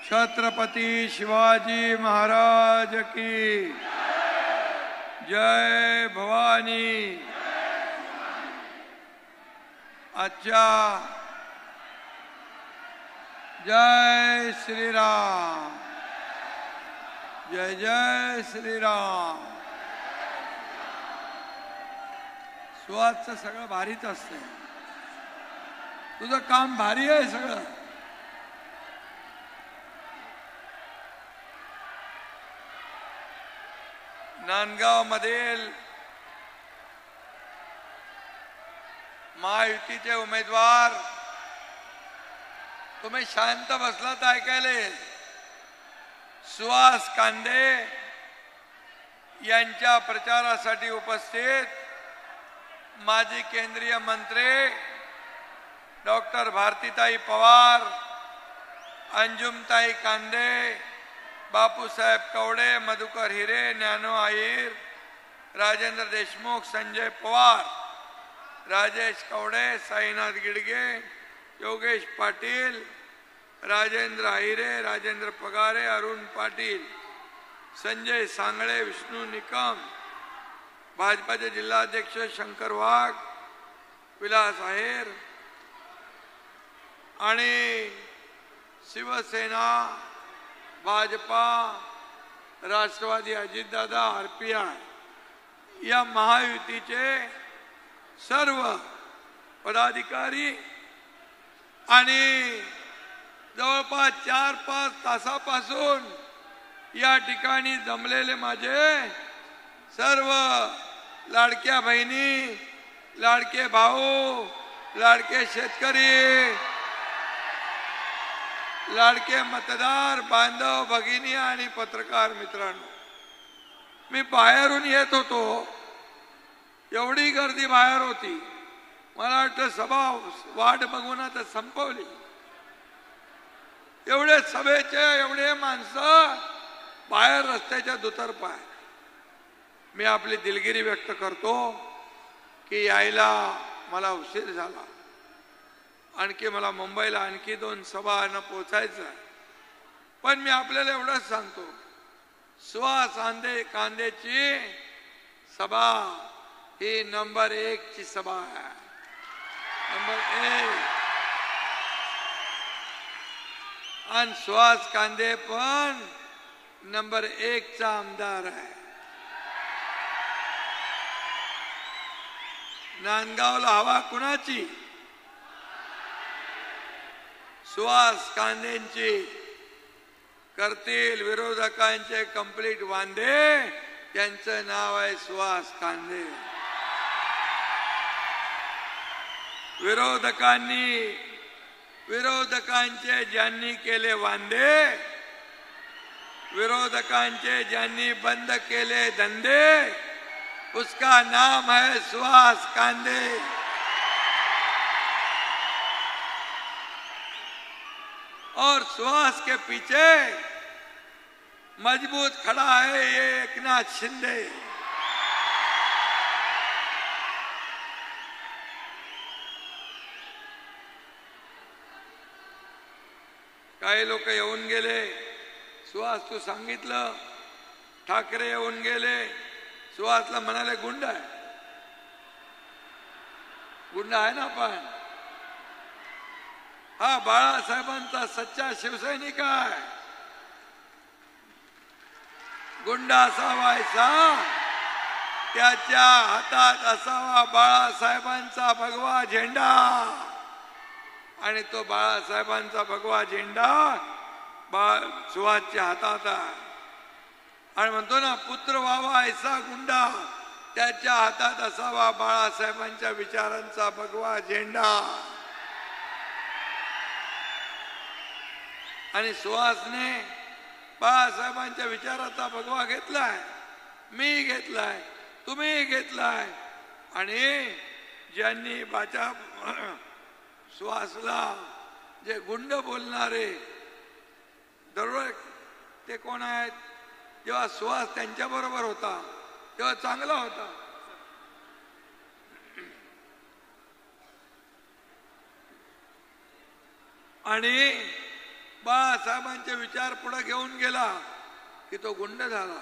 छत्रपती शिवाजी महाराज की जय भवानी। अच्छा, जय श्री राम, जय जय श्री राम। सुहासचं सगळं भारीच असतं, तुझं काम भारी आहे सगळं। नांदगाव मधील महायुतीचे उमेदवार तुम्ही शांत बसलात ऐकायला। सुहास कांदे यांच्या प्रचारासाठी उपस्थित माजी केंद्रीय मंत्री डॉक्टर भारतीताई पवार, अंजुमताई कांदे, बापूसाहेब कवडे, मधुकर हिरे, ज्ञानो आहिर, राजेंद्र देशमुख, संजय पवार, राजेश कवडे, साईनाथ गिडगे, योगेश पाटील, राजेंद्र आहिरे, राजेंद्र पगारे, अरुण पाटील, संजय सांगळे, विष्णू निकम, भाजपाचे जिल्हाध्यक्ष शंकर वाघ, विलास आहेर आणि शिवसेना, भाजपा, राष्ट्रवादी, अजितदादा, आरपीआय या महायुतीचे सर्व पदाधिकारी आणि जवळपास 4-5 तासापासून या ठिकाणी जमलेले माझे सर्व लाडक्या बहिणी, लाडके भाऊ, लाडके शेतकरी, लाडके मतदार बांधव, भगिनी आणि पत्रकार मित्रांनो, मी बाहेरून येत होतो, एवढी गर्दी बाहेर होती, मला वाटतं सभा वाट बघून आता संपवली। एवढे सभेचे एवढे माणसं बाहेर रस्त्याच्या दुतर्फा आहे। मी आपली दिलगिरी व्यक्त करतो की यायला मला उशीर झाला, आणखी मला मुंबईला आणखी 2 सभांना पोचायचं आहे। पण मी आपल्याला एवढंच सांगतो, सुहास कांदेची सभा ही नंबर 1 ची सभा आहे, नंबर 1। आणि सुहास कांदे पण नंबर 1 चा आमदार आहे। नांदगावला हवा कुणाची? सुहास कांदेंची। करतील विरोधकांचे कंप्लीट वांदे, त्यांचं नाव आहे सुहास कांदे। विरोधकांचे ज्यांनी केले वांदे, विरोधकांचे ज्यांनी बंद केले धंदे, उसका नाम है सुहास कांदे। और सुहास के पीछे मजबूत खड़ा है ये एकनाथ शिंदे। काही लोक येऊन गेले, सुहास तू सांगितलं, ठाकरे येऊन गेले, सुहासला म्हणाले गुंड आहे। गुंड आहे ना आपण? हा बाळासाहेबांचा सच्चा शिवसैनिक आहे। गुंड असावायचा, त्याच्या हातात असावा बाळासाहेबांचा भगवा झेंडा, आणि तो बाळासाहेबांचा भगवा झेंडा सुहासच्या हातात आहे। आणि म्हणतो ना, पुत्र व्हावा ऐसा गुंडा, त्याच्या हातात असावा बाळासाहेबांच्या विचारांचा भगवा झेंडा। आणि सुहासने बाळासाहेबांच्या विचाराचा भगवा घेतलाय, मी घेतलाय, तुम्ही घेतलाय। आणि ज्यांनी सुहासला जे गुंड बोलणारे दररोज, ते कोण आहेत? जेव्हा सुहास त्यांच्या बरोबर होता तेव्हा चांगला होता। आणि बाळासाहेबांचे विचार पुढे घेऊन गेला की तो गुंड झाला.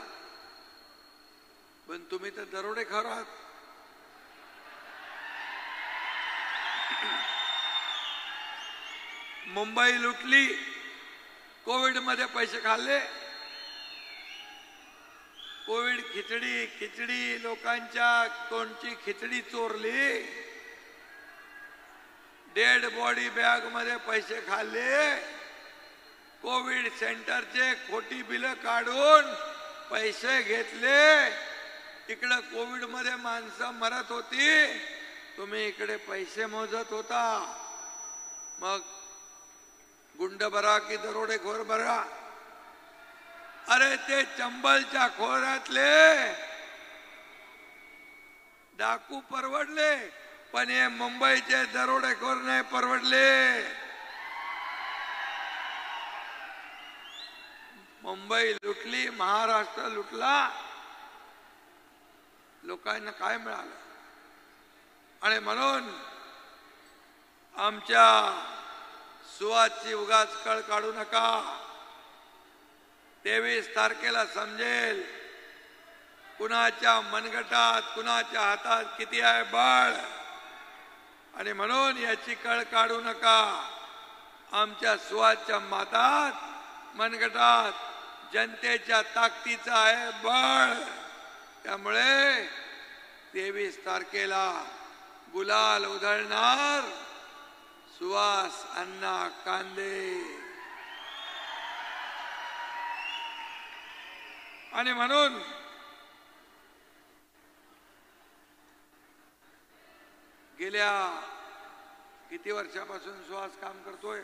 पण तुम्ही तर दरोडेखोर आहात. मुंबई लुटली, कोविड मध्ये पैसे खाल्ले, कोविड खिचडी लोकांच्या तोंडची खिचडी चोरली, डेड बॉडी बॅग मध्ये पैसे खाल्ले, कोविड सेंटरचे खोटी बिलं काढून पैसे घेतले. इकडे कोविड मध्ये माणसं मरत होती, तुम्ही इकडे पैसे मोजत होता. मग गुंड बरा की दरोडेखोर बरा? अरे ते चंबलच्या खोऱ्यातले डाकू परवडले, पण हे मुंबईचे दरोडेखोर नाही परवडले. मुंबई लुटली, महाराष्ट्र लुटला, लोकांना काय मिळालं? आणि म्हणून आमच्या सुवासची उगाच कळ काढू नका. 23 तारखेला समजेल कुणाच्या मनगटात, कुणाच्या हातात किती आहे बळ. आणि म्हणून याची कळ काढू नका. आमच्या सुवासच्या मातात, मनगटात जनतेच्या ताकदीचं आहे बळ. त्यामुळे 23 तारखेला गुलाल उधळणार सुहास अण्णा कांदे. आणि म्हणून गेल्या किती वर्षापासून सुहास काम करतोय?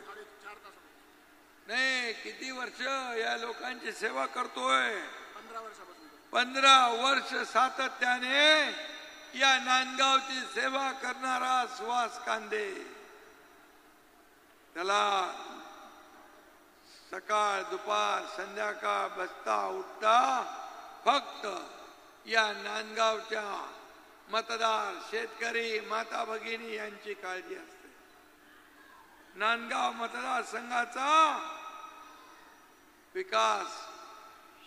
नाही, किती वर्ष या लोकांची सेवा करतोय? 15 वर्ष सातत्याने या नांदगावची सेवा करणारा सुहास कांदे. त्याला सकाळ दुपार संध्याकाळ बसता उठता फक्त या नांदगावच्या मतदार शेतकरी माता भगिनी यांची काळजी असते. नांदगाव मतदारसंघाचा विकास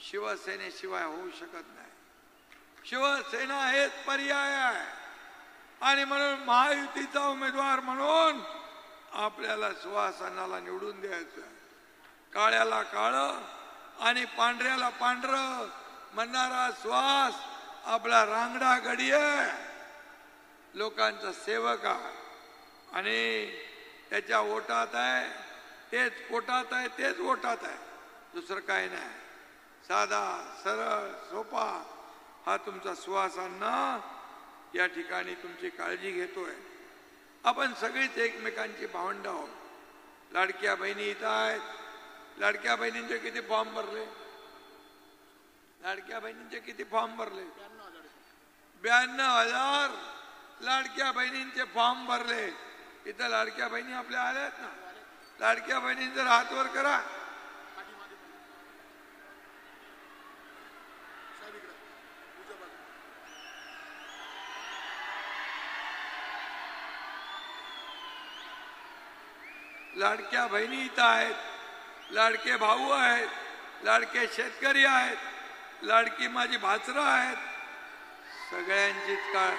शिवसेनेशिवाय होऊ शकत नाही. शिवसेना हेच पर्याय आहे. आणि म्हणून महायुतीचा उमेदवार म्हणून आपल्याला सुहास अण्णाला निवडून द्यायचं. काळ्याला काळं आणि पांढऱ्याला पांढरं म्हणणारा सुहास आपला रांगडा गडी आहे, लोकांचा सेवक आहे. आणि त्याच्या वोटात आहे तेच पोटात आहे, तेच वोटात आहे, दुसरं काही नाही. साधा सरळ सोपा हा तुमचा सुहास अण्णा या ठिकाणी तुमची काळजी घेतोय. आपण सगळीच एकमेकांची भावंड आहोत. लाडक्या बहिणी इथं आहेत. लाडक्या बहिणींचे किती फॉर्म भरले? लाडक्या बहिणींचे किती फॉर्म भरले? 92,000 लाडक्या बहिणींचे फॉर्म भरले. इथं लाडक्या बहिणी आपल्या आल्यात ना? लाडक्या बहिणींचा हात वर करा. लाडक्या बहिणी इथं आहेत, लाडके भाऊ आहेत, लाडके शेतकरी आहेत, लाडकी माझी भाचरं आहेत. सगळ्यांचीच काळ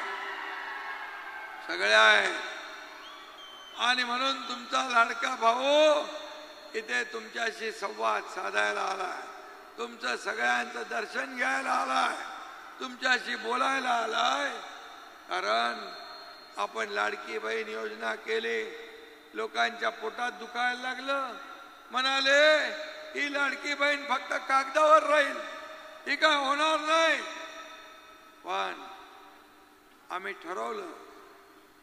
सगळ्या आहेत. आणि म्हणून तुमचा लाडका भाऊ इथे तुमच्याशी संवाद साधायला आलाय, तुमचं सगळ्यांचं दर्शन घ्यायला आलाय, तुमच्याशी बोलायला आलाय. कारण आपण लाडकी बहीण योजना केली, लोकांच्या पोटात दुखायला लागलं, म्हणाले ही लाडकी बहीण फक्त कागदावर राहील, ही काय होणार नाही. पण आम्ही ठरवलं,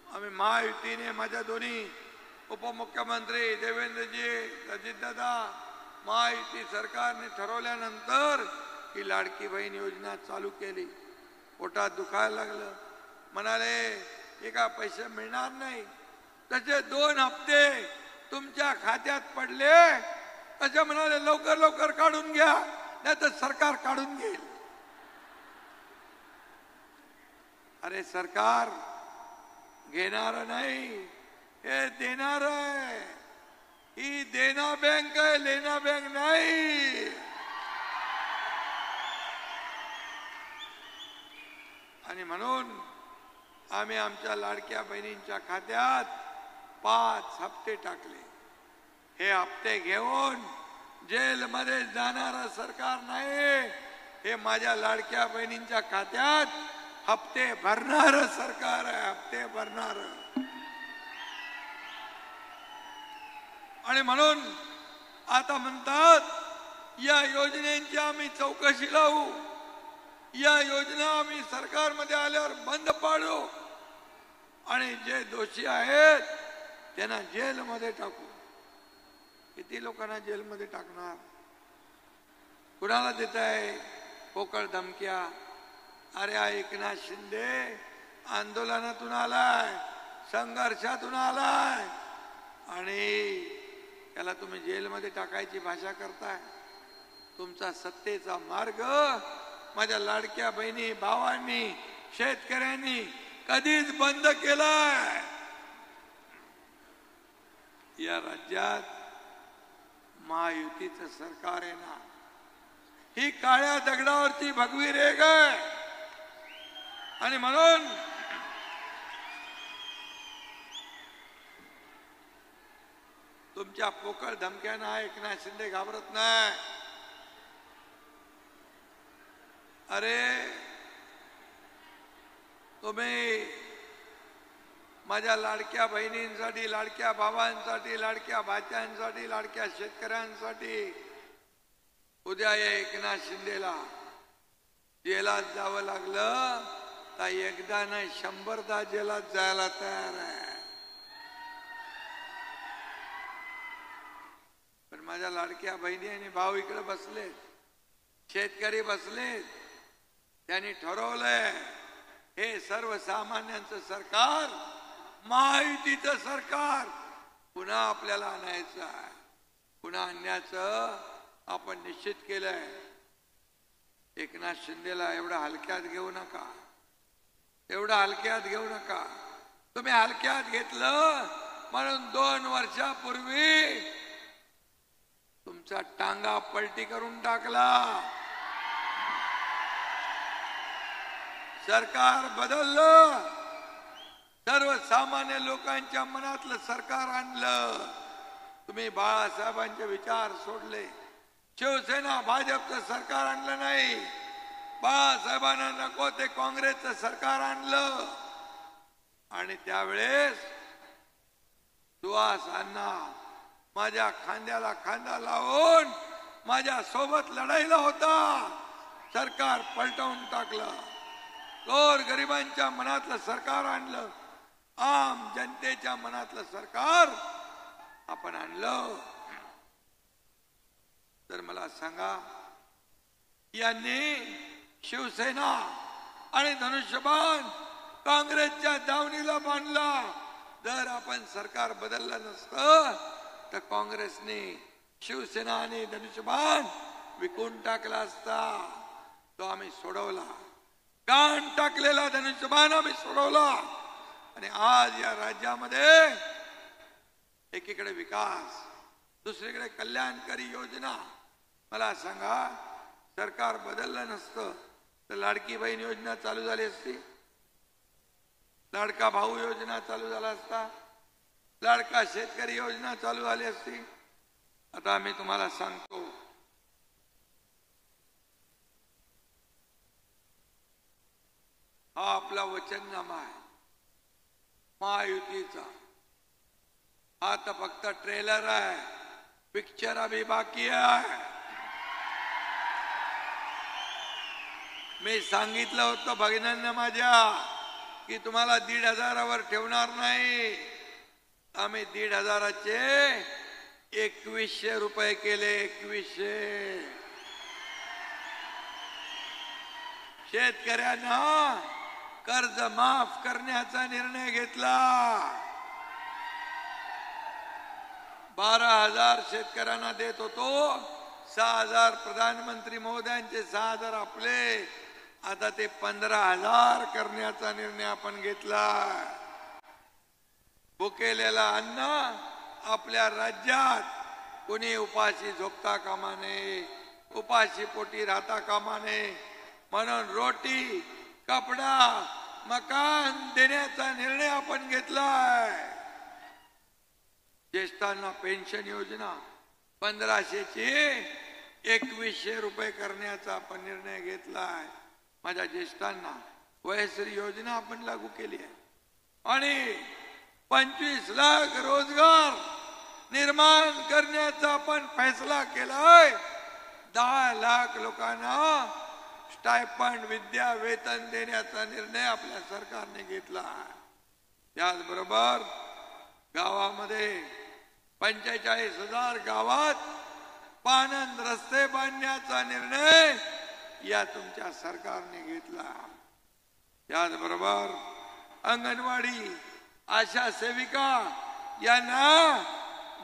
आम्ही महायुतीने माझ्या दोन्ही उपमुख्यमंत्री देवेंद्रजी, अजितदादा, महायुती सरकारने ठरवल्यानंतर ही लाडकी बहीण योजना चालू केली. पोटात दुखायला लागलं, म्हणाले हे काय पैसे मिळणार नाही. त्याचे 2 हप्ते तुमच्या खात्यात पडले, असे म्हणाले लवकर लवकर काढून घ्या, नाही तर सरकार काढून घेईल. अरे सरकार घेणार नाही, हे देणार आहे. ही देना बैंक आहे, लेना बैंक नाही. आणि म्हणून आम्ही आमच्या लाडक्या बहिणींच्या खात्यात 5 हप्ते टाकले. हे हप्ते घेऊन जेलमध्ये जाणारं सरकार नाही, हे माझ्या लाडक्या बहिणींच्या खात्यात हप्ते भरणारं सरकार आहे, हप्ते भरणारं. आणि म्हणून आता म्हणतात या योजनेची आम्ही चौकशी लावू, या योजना आम्ही सरकारमध्ये आल्यावर बंद पाडू आणि जे दोषी आहेत त्यांना जेलमध्ये टाकू. किती लोकांना जेलमध्ये टाकणार? कुणाला देत आहे पोकळ धमक्या? अरे एकनाथ शिंदे आंदोलनातून आलाय, संघर्षातून आलाय आणि त्याला तुम्ही जेलमध्ये टाकायची भाषा करताय. तुमचा सत्तेचा मार्ग माझ्या लाडक्या बहिणी भावांनी शेतकऱ्यांनी कधीच बंद केलाय. या राज्यात महायुतीचं सरकार आहे ना, ही काळ्या दगडावरची भगवी रेघ आहे. आणि म्हणून तुमच्या पोकळ धमक्यांना एकनाथ शिंदे घाबरत नाही. अरे तुम्ही माझ्या लाडक्या बहिणींसाठी, लाडक्या भावांसाठी, लाडक्या भाच्यांसाठी, लाडक्या शेतकऱ्यांसाठी उद्या या एकनाथ शिंदेला जेलात जावं लागलं तर एकदा नाही 100दा जेलात जायला तयार आहे. पण माझ्या लाडक्या बहिणी आणि भाऊ इकडे बसलेत, शेतकरी बसलेत, त्यांनी ठरवलंय हे सर्वसामान्यांचं सरकार, महायुतीचं सरकार पुन्हा आपल्याला आणायचं आहे. पुन्हा आणण्याचं आपण निश्चित केलंय. एकनाथ शिंदेला एवढं हलक्यात घेऊ नका, एवढं हलक्यात घेऊ नका. तुम्ही हलक्यात घेतलं म्हणून 2 वर्षापूर्वी तुमचा टांगा पलटी करून टाकला. सरकार बदललं, सर्वसामान्य लोकांच्या मनातलं सरकार आणलं. तुम्ही बाळासाहेबांचे विचार सोडले, शिवसेना भाजपचं सरकार आणलं नाही. बाळासाहेबांना नको ते काँग्रेसचं सरकार आणलं. आणि त्यावेळेस सुहास अण्णा माझ्या खांद्याला खांदा लावून माझ्या सोबत लढायला होता. सरकार पलटवून टाकलं, गोर गरिबांच्या मनातलं सरकार आणलं, आम जनतेच्या मनातलं सरकार आपण आणलं. तर मला सांगा, यांनी शिवसेना आणि धनुष्यबाण काँग्रेसच्या दावणीला बांधला. जर आपण सरकार बदललं नसतं तर काँग्रेसने शिवसेना आणि धनुष्यबाण विकून टाकला असता. तो आम्ही सोडवला. गाण टाकलेला धनुष्यबाण आम्ही सोडवला. आणि आज या राज्यामध्ये एकीकडे विकास, दुसरीकडे कल्याणकारी योजना. मला सांगा, सरकार बदललं नसतं तर लाडकी बहीण योजना चालू झाली असती, लाडका भाऊ योजना चालू झाला असता, लाडका शेतकरी योजना चालू झाली असती. आता मी तुम्हाला सांगतो, हा आपला वचननामा आहे महायुतीचा. हा तर फक्त ट्रेलर आहे, पिक्चर अभी बाकी आहे. मी सांगितलं होतं भगिनींना माझ्या की तुम्हाला 1,500वर ठेवणार नाही. आम्ही 1,500चे 2,100 रुपये केले. 2,100. शेतकऱ्यांना कर्ज माफ करण्याचा निर्णय घेतला. 12,000 शेतकऱ्यांना देत होतो, 6,000 प्रधानमंत्री महोदयांचे, 6,000 आपले. आता ते 15,000 करण्याचा निर्णय आपण घेतला. भुकेलेला अन्न आपल्या राज्यात कुणी उपाशी झोपता कामा नये, उपाशी पोटी राहता कामा नये, म्हणून रोटी, कपडा, मकान देण्याचा निर्णय आपण घेतलाय. ज्येष्ठांना पेन्शन योजना 1500ची 2100 रुपये करण्याचा आपण निर्णय घेतलाय. माझ्या ज्येष्ठांना वयश्री योजना आपण लागू केली आहे आणि 25 लाख रोजगार निर्माण करण्याचा आपण फैसला केलाय. 10 लाख लोकांना स्टायपंड विद्या वेतन देण्याचा निर्णय आपल्या सरकारने घेतला. त्याचबरोबर गावामध्ये 45,000 गावात पाणंद रस्ते बांधण्याचा निर्णय या तुमच्या सरकारने घेतला. त्याचबरोबर अंगणवाडी आशा सेविका यांना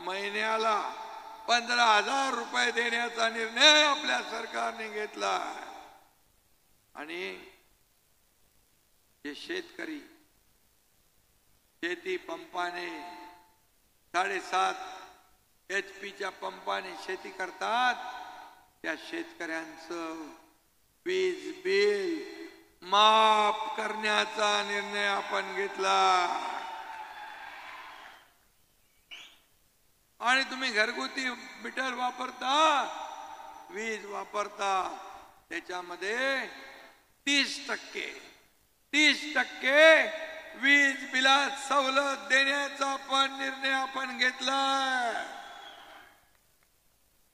महिन्याला 15,000 रुपये देण्याचा निर्णय आपल्या सरकारने घेतला. आणि जे शेतकरी शेती पंपाने 7.5 HP पंपाने शेती करतात, त्या शेतकऱ्यांचं वीज बिल माफ करण्याचा निर्णय आपण घेतला. आणि तुम्ही घरगुती मीटर वापरता, वीज वापरता, त्याच्यामध्ये 30% वीज बिलात सवलत देण्याचा पण निर्णय आपण घेतलाय.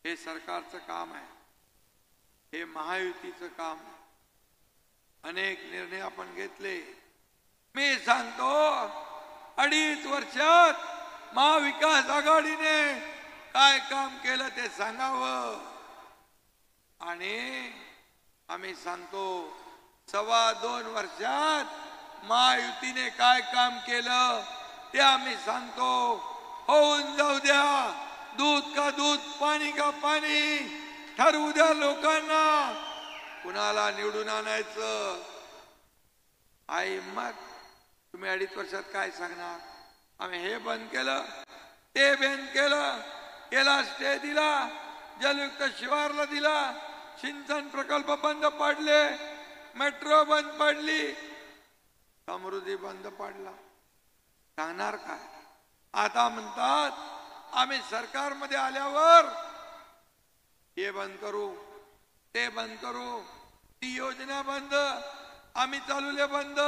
हे सरकारचं काम आहे, हे महायुतीचं काम आहे. अनेक निर्णय आपण घेतले. मी सांगतो 2.5 वर्षात महाविकास आघाडीने काय काम केलं ते सांगावं. आणि आम्ही सांगतो 2.25 वर्षात महायुतीने काय काम केलं ते आम्ही सांगतो. होऊन जाऊ द्या, दूध का दूध, पाणी का पाणी, ठरवू द्या लोकांना कुणाला निवडून आणायचं. आई मग तुम्ही 2.5 वर्षात काय सांगणार? आम्ही हे बंद केलं, ते बंद केलं, केला स्टे दिला, जलयुक्त शिवारला दिला, सिंचन प्रकल्प बंद पाडले, मेट्रो बंद पडली, समृद्धी बंद पाडला. सांगणार काय? आता म्हणतात आम्ही सरकारमध्ये आल्यावर हे बंद करू, ते बंद करू, ती योजना बंद, आम्ही चालवले बंद,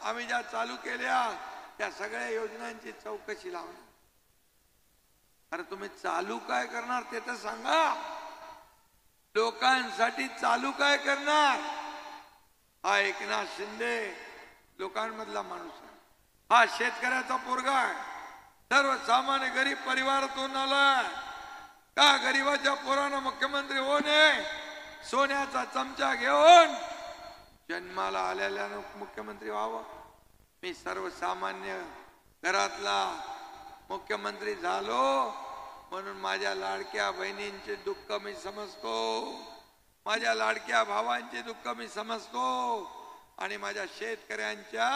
आम्ही ज्या चालू केल्या त्या सगळ्या योजनांची चौकशी लावणार. अरे तुम्ही चालू काय करणार ते तर सांगा. लोकांसाठी चालू काय करणार? हा एकनाथ शिंदे लोकांमधला माणूस आहे, हा शेतकऱ्याचा पोरगा आहे, सर्वसामान्य गरीब परिवारातून आलाय. का गरीबाच्या पोरानं मुख्यमंत्री होऊ नये? सोन्याचा चमचा घेऊन जन्माला आलेल्यानं मुख्यमंत्री व्हावं. मी सर्वसामान्य घरातला मुख्यमंत्री झालो म्हणून माझ्या लाडक्या बहिणींचे दुःख मी समजतो, माझ्या लाडक्या भावांचे दुःख मी समजतो आणि माझ्या शेतकऱ्यांच्या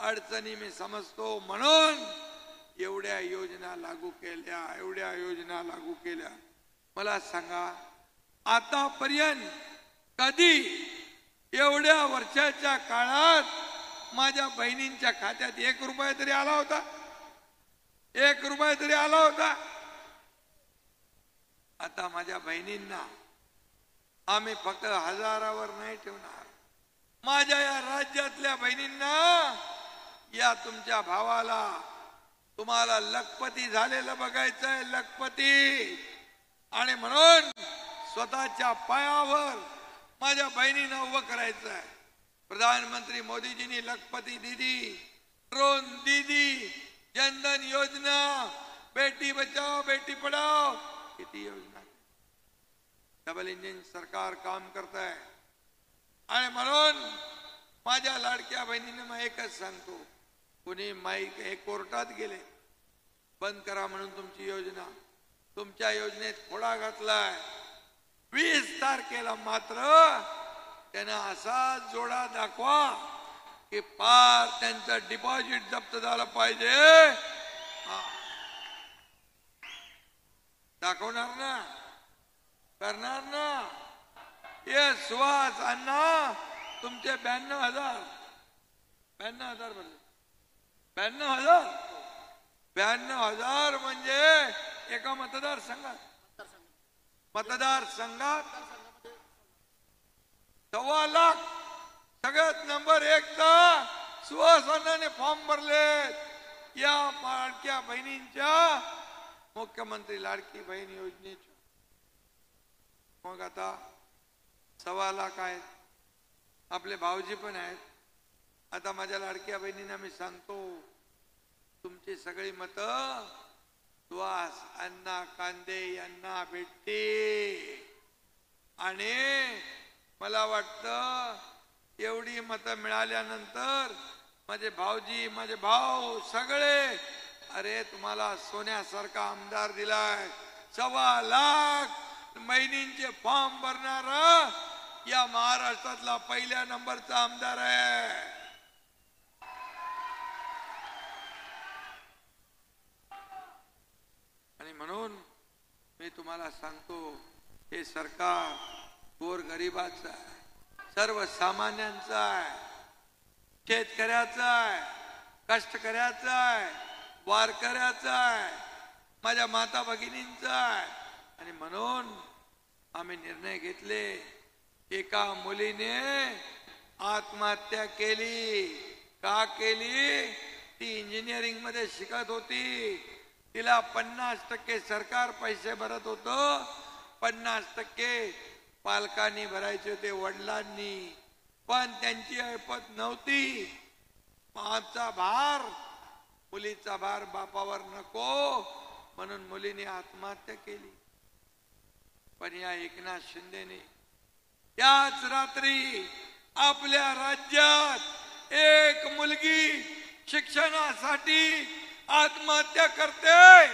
अडचणी मी समजतो. म्हणून एवढ्या योजना लागू केल्या, एवढ्या योजना लागू केल्या. मला सांगा आतापर्यंत कधी एवढ्या वर्षाच्या काळात माझ्या बहिणींच्या खात्यात 1 रुपया तरी आला होता? 1 रुपया तरी आला होता? आता माझ्या बहिणींना आम्ही फक्त हजारावर नाही ठेवणार. माझ्या या राज्यातल्या बहिणींना, या तुमच्या भावाला, तुम्हाला लखपती झालेलं बघायचंय, लखपती. आणि म्हणून स्वतःच्या पायावर माझ्या बहिणींना उभं करायचंय. प्रधानमंत्री मोदीजींनी लखपती दीदी, ड्रोन दीदी, जनधन योजना, बेटी बचाओ बेटी पढ़ाओ, किती योजना. डबल इंजिन सरकार काम करत आहे. आणि म्हणून माझ्या लाडक्या बहिणींना मी एकच सांगतो, कुणी माईक हे कोर्टात गेले बंद करा म्हणून तुमची योजना, तुमच्या योजनेत खोडा घातलाय. 20 तारखेला मात्र त्यांना असा जोडा दाखवा की पार त्यांचं डिपॉझिट जप्त झालं पाहिजे. दाखवणार ना, करणार ना. ये सुहास अण्णा तुमचे 92,000 भरले. 92,000 म्हणजे एका मतदारसंघात 1.25 लाख सगळ्यात नंबर 1 चा सुहास अण्णाने फॉर्म भरले या लाडक्या बहिणींच्या मुख्यमंत्री लाडकी बहीण योजनेच्या. मग आता 1.25 लाख आहेत, आपले भाऊजी पण आहेत. आता माझ्या लाडक्या बहिणींना मी सांगतो, तुमची सगळी मतं सुहास अण्णा कांदे यांना भेटते. आणि मला वाटतं एवढी मतं मिळाल्यानंतर माझे भाऊजी, माझे भाऊ सगळे, अरे तुम्हाला सोन्यासारखा आमदार दिलाय. 1.25 लाख बहिणींचे फॉर्म भरणारा या महाराष्ट्रातला पहिल्या नंबरचा आमदार आहे. आणि म्हणून मी तुम्हाला सांगतो, हे सरकार गोरगरिबाचं आहे, सर्वसामान्यांचं आहे, शेतकऱ्याचं आहे, कष्टकऱ्याचं आहे, वारकऱ्याचं आहे, माझ्या माता भगिनींचं आहे. आणि म्हणून आम्ही निर्णय घेतले. एका मुलीने आत्महत्या केली. का केली? ती इंजिनिअरिंग मध्ये शिकत होती. तिला 50% सरकार पैसे भरत होतं, 50% पालकांनी भरायचे होते, वडिलांनी. पण त्यांची ऐपत नव्हती. आमचा भार, मुलीचा भार बापावर नको म्हणून मुलीने आत्महत्या केली. पण या एकनाथ शिंदेने त्याच रात्री आपल्या राज्यात एक मुलगी शिक्षणासाठी आत्महत्या करते.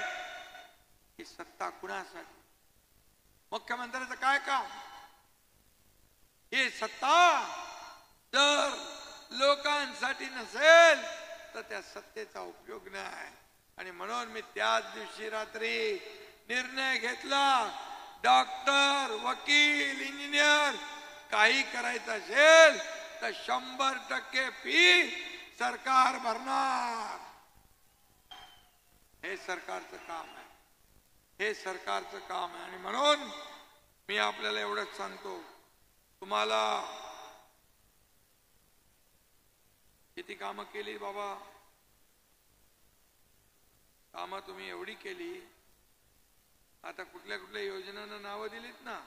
ही सत्ता कुणासाठी? मुख्यमंत्र्याचं काय काम? ही सत्ता जर लोकांसाठी नसेल तर त्या सत्तेचा उपयोग नाही. आणि म्हणून मी त्याच दिवशी रात्री निर्णय घेतला, डॉक्टर, वकील, इंजिनियर काही करायचं असेल तर 100% फी सरकार भरणार. हे सरकारचं काम आहे, हे सरकारचं काम आहे. आणि म्हणून मी आपल्याला एवढंच सांगतो, तुम्हाला किती कामं केली बाबा, कामं तुम्ही एवढी केली. आता कुठल्या कुठल्या योजनांना नावं दिलीत ना.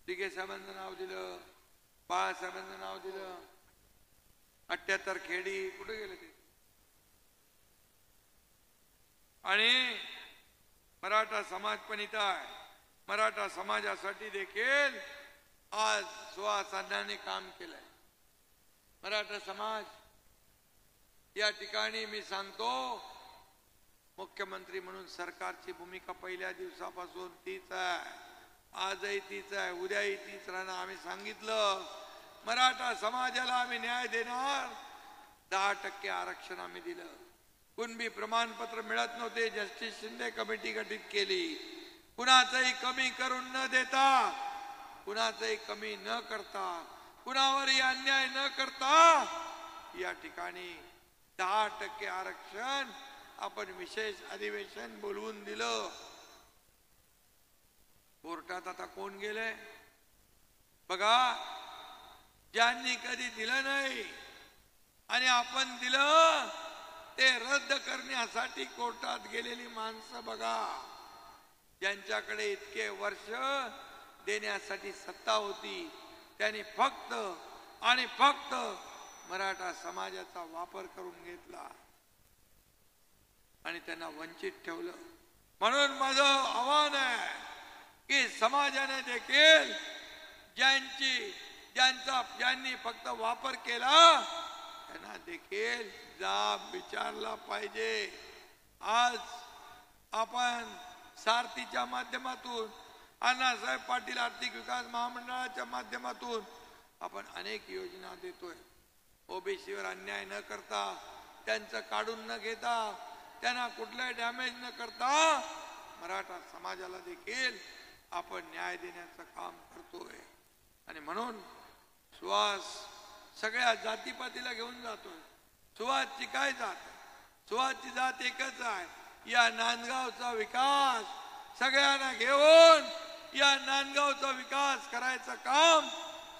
दिघे साहेबांचं नाव दिलं, बाळासाहेबांचं नाव दिलं, 78 खेडी कुठे गेले ते. आणि मराठा समाज पण इथं आहे. मराठा समाजासाठी देखील आज सुहास अण्णांनी काम केलंय. मराठा समाज या ठिकाणी मी सांगतो, मुख्यमंत्री म्हणून सरकारची भूमिका पहिल्या दिवसापासून तीच आहे, आजही तीच आहे, उद्याही तीच राहणार. आम्ही सांगितलं मराठा समाजाला आम्ही न्याय देणार. 10% आरक्षण आम्ही दिलं. कुणबी प्रमाणपत्र मिळत नव्हते, जस्टिस शिंदे कमिटी गठीत केली. कुणाचंही कमी करून न देता, कुणाचंही कमी न करता, कुणावरही अन्याय न करता या ठिकाणी 10% आरक्षण आपण विशेष अधिवेशन बोलवून दिलं. कोर्टात आता कोण गेले बघा. ज्यांनी कधी दिलं नाही आणि आपण दिलं ते रद्द करण्यासाठी कोर्टात गेलेली माणसं बघा. ज्यांच्याकडे इतके वर्ष देण्यासाठी सत्ता होती, त्यांनी फक्त आणि फक्त मराठा समाजाचा वापर करून घेतला आणि त्यांना वंचित ठेवलं. म्हणून माझं आव्हान आहे की समाजाने देखील ज्यांनी फक्त वापर केला त्यांना देखील जाब विचारला पाहिजे. आज आपण सारथीच्या माध्यमातून, अण्णासाहेब पाटील आर्थिक विकास महामंडळाच्या माध्यमातून आपण अनेक योजना देतोय. ओबीसीवर अन्याय न करता, त्यांचं काढून न घेता, त्यांना कुठलाही डॅमेज न करता मराठा समाजाला देखील आपण न्याय देण्याचं काम करतोय. आणि म्हणून सुहास सगळ्या जातीपातीला घेऊन जातोय. सुहासची काय जात? सुहासची जात एकच आहे. या नांदगावचा विकास सगळ्यांना घेऊन या नांदगावचा विकास करायचं काम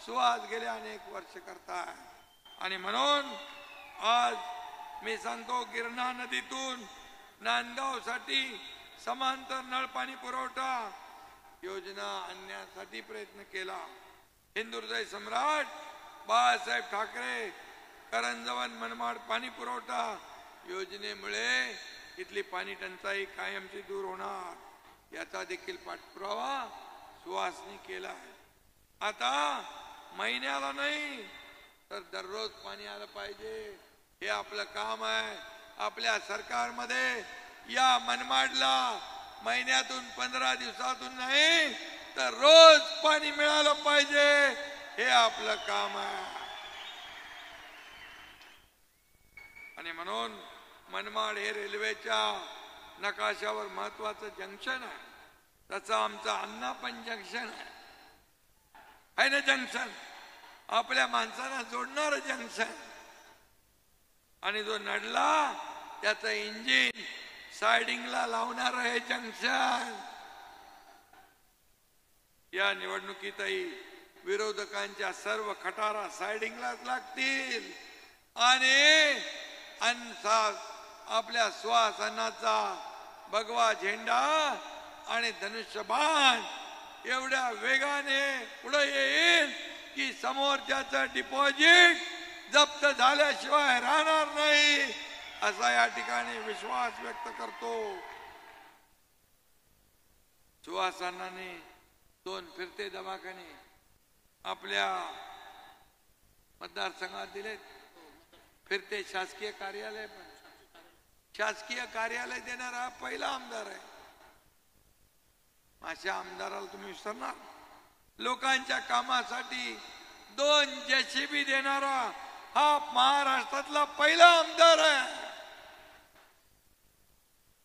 सुहास गेले अनेक वर्ष करताय. आणि म्हणून आज मी सांगतो, गिरणा नदीतून नांदगावसाठी समांतर नळ पाणी पुरवठा योजना आणण्यासाठी प्रयत्न केला. हिंदुहृदय सम्राट बाळासाहेब ठाकरे करंजवन मनमाड पाणी पुरवठा योजनेमुळे इथली पाणी टंचाई कायमची दूर होणार, याचा देखील पाठपुरावा सुहासनी केला आहे. आता महिन्याला नाही तर दररोज पाणी आलं पाहिजे, हे आपलं काम आहे. आपल्या सरकारमध्ये या मनमाडला महिन्यातून 15 दिवसातून नाही तर रोज पाणी मिळालं पाहिजे, हे आपलं काम आहे. आणि म्हणून मनमाड हे रेल्वेच्या नकाशावर महत्वाचं जंक्शन आहे. तसं आमचं अण्णा पण जंक्शन आहे ना, जंक्शन आपल्या माणसांना जोडणार जंक्शन. आणि जो नडला त्याचं इंजिन सायडिंगला लावणार आहे जंक्शन. या निवडणुकीतही विरोधकांच्या सर्व खटारा सायडिंगलाच लागतील आणि आपल्या सुहास अण्णाचा भगवा झेंडा आणि धनुष्यबाण एवढ्या वेगाने पुढे येईल की समोरच्याचं डिपॉझिट जप्त झाल्याशिवाय राहणार नाही, असा या ठिकाणी विश्वास व्यक्त करतो. सुहास अण्णांनी 2 फिरते दवाखाने आपल्या मतदारसंघात दिलेत. फिरते शासकीय कार्यालय पण, शासकीय कार्यालय देणारा पहिला आमदार आहे. अशा आमदाराला तुम्ही विसरणार? लोकांच्या कामासाठी 2 JCB देणारा हा महाराष्ट्रातला पहिला आमदार आहे.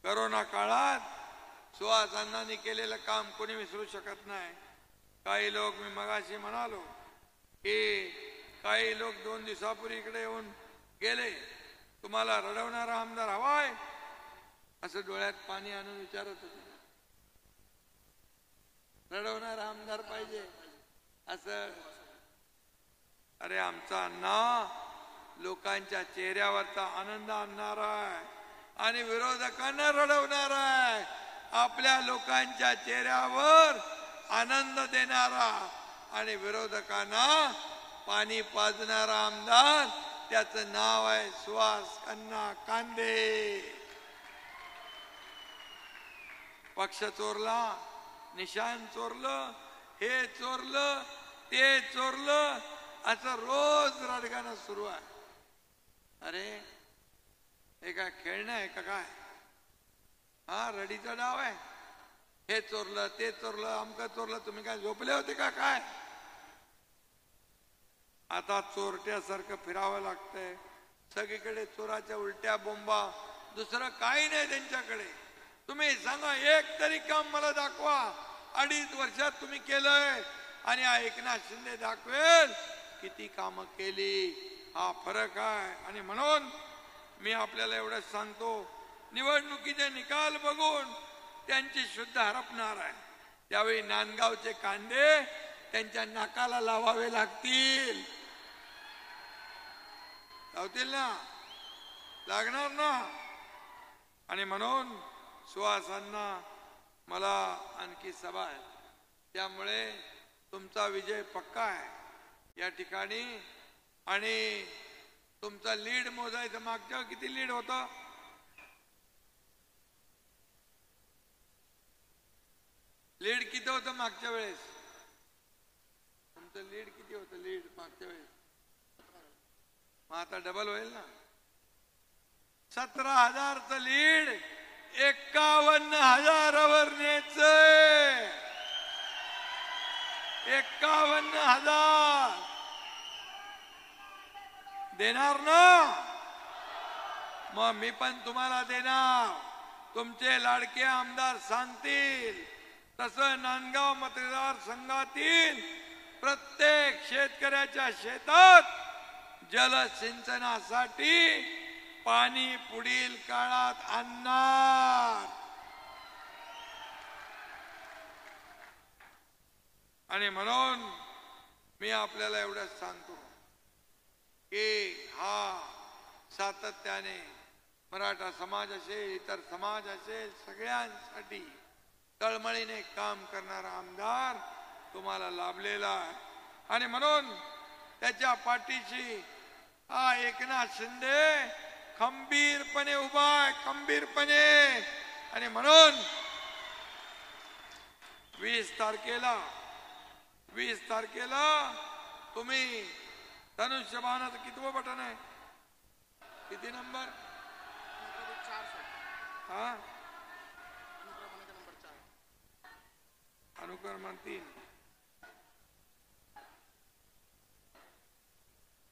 कोरोना काळात सुहास अण्णांनी केलेलं काम कोणी विसरू शकत नाही. काही लोक, मी मगाशी म्हणालो की काही लोक 2 दिवसापूर्वी इकडे येऊन गेले, तुम्हाला रडवणारा आमदार हवाय, असं डोळ्यात पाणी आणून विचारत होते. रडवणारा आमदार पाहिजे असं. अरे आमचा अण्णा लोकांच्या चेहऱ्यावरचा आनंद आणणारा आहे आणि विरोधकांना रडवणारा आहे. आपल्या लोकांच्या चेहऱ्यावर आनंद देणारा आणि विरोधकांना पाणी पाजणारा आमदार, त्याचं नाव आहे सुहास अण्णा कांदे. पक्ष चोरला, निशाण चोरलं, हे चोरलं, ते चोरलं, असं रोज रडगाणं सुरू आहे. अरे हे काय खेळणं आहे का काय? हा रडीचा डाव आहे. हे चोरलं, ते चोरलं, अमकं चोरलं. तुम्ही काय झोपले होते का काय? आता चोरट्यासारखं फिरावं लागतंय. सगळीकडे चोराच्या उलट्या बोंबा, दुसरं काही नाही त्यांच्याकडे. तुम्ही सांगा, एक तरी काम मला दाखवा 2.5 वर्षात तुम्ही केलंय. आणि हा एकनाथ शिंदे दाखवेल किती कामं केली. हा फरक आहे. आणि म्हणून मी आपल्याला एवढंच सांगतो, निवडणुकीचे निकाल बघून त्यांची शुद्ध हरपणार आहे. त्यावेळी नांदगावचे कांदे त्यांच्या नाकाला लावावे लागतील. लावतील ना? लागणार ना? आणि म्हणून सुहासांना मला आणखी सभा आहे, त्यामुळे तुमचा विजय पक्का आहे या ठिकाणी. आणि तुमचा लीड मोजायचं. मागच्या किती लीड होतं? लीड किती होतं मागच्या वेळेस? तुमचं लीड किती होतं? लीड मागच्या वेळेस? मग आता डबल होईल ना. 17,000चं लीड 51,000वर न्यायचंय. 51,000 देणार ना? मग मी पण तुम्हाला देणार. तुमचे लाडके आमदार सांगतील तसं नांदगाव मतदारसंघातील प्रत्येक शेतकऱ्याच्या शेतात जलसिंचनासाठी पाणी पुढील काळात आणणार. आणि म्हणून मी आपल्याला एवढंच सांगतो की हा सातत्याने मराठा समाज असेल, इतर समाज असेल, सगळ्यांसाठी तळमळीने काम करणारा आमदार तुम्हाला लाभलेला आहे. आणि म्हणून त्याच्या पाठीशी हा एकनाथ शिंदे खंबीरपणे उभा आहे, खंबीरपणे. आणि म्हणून 20 तारखेला तुम्ही धनुष्यबाणाचं कितवं बटन आहे, किती नंबर? हा, अनुक्रमांक 3,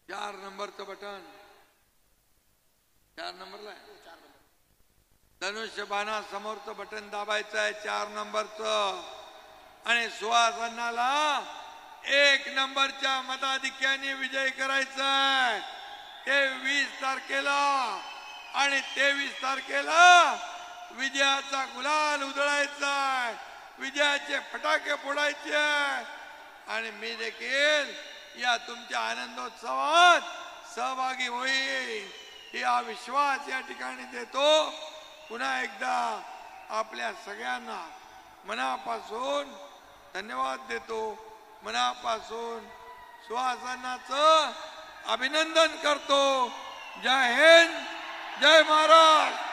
4 नंबरचं बटन, 4 नंबरला आहे. धनुष्यबाणा समोरचं बटन दाबायचं आहे 4 नंबरचं. आणि सुहास-अण्णाला 1 नंबरच्या मताधिक्याने विजय करायचा आहे. ते 20 तारखेला आणि 23 तारखेला विजयाचा गुलाल उधळायचा आहे, विजयाचे फटाके फोडायचे आहे. आणि मी देखील या तुमच्या आनंदोत्सवात सहभागी होईल हा विश्वास या ठिकाणी देतो. पुन्हा एकदा आपल्या सगळ्यांना मनापासून धन्यवाद देतो, मनापासून सुहास-अण्णांचं अभिनंदन करतो. जय हिंद, जय महाराष्ट्र.